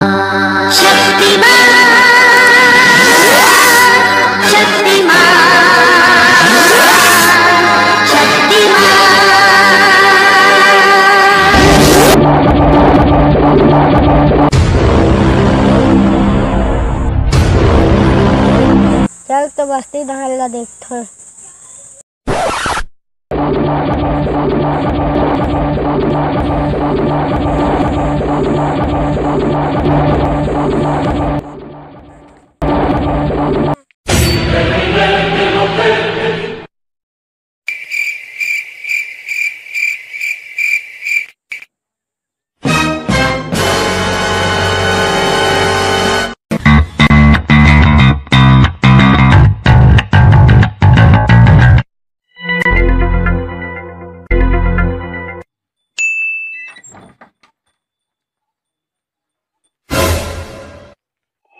चल तो बस्ती दहला देखो।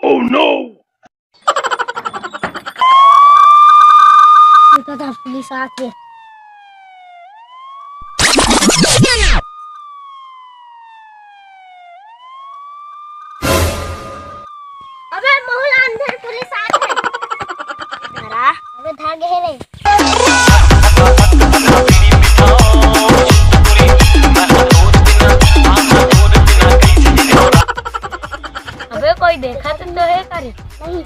Oh no! था पुलिस आके। अबे मोहल्ला अंदर पुलिस आके। अबे धागे है रे। अबे कोई देखा तो है करे नहीं।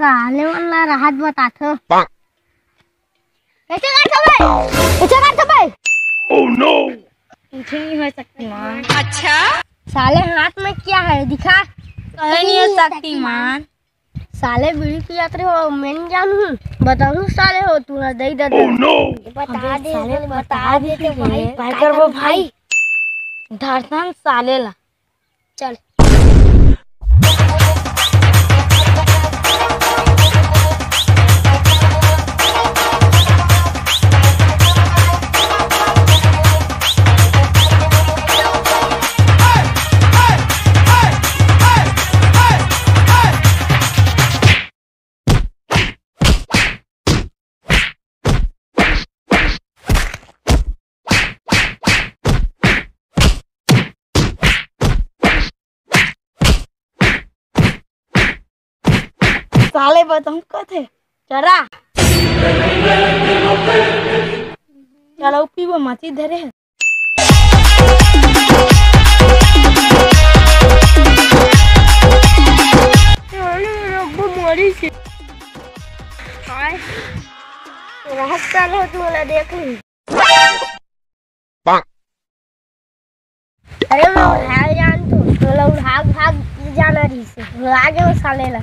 साले वाला राहत बताथो। ऐसे कर भाई। Oh no! पीछे नहीं हो सकती माँ। अच्छा साले हाथ में क्या है दिखा। कहे नहीं हो सकती मान। साले बीड़ी की यात्री हो मैं नहीं जानू। बताऊँ साले हो तू ना दे दे। Oh no! बता दे भाई। भाई कर वो भाई धरसन साले ला। चल साले बताऊं कथे चरा चला उपी वो माची धरे है। रब्बू मोरी से हाय राहत चल हो तू वाला देख ली। अरे मैं भाग जान तो लोग भाग जाना रही से आगे वो साले ला।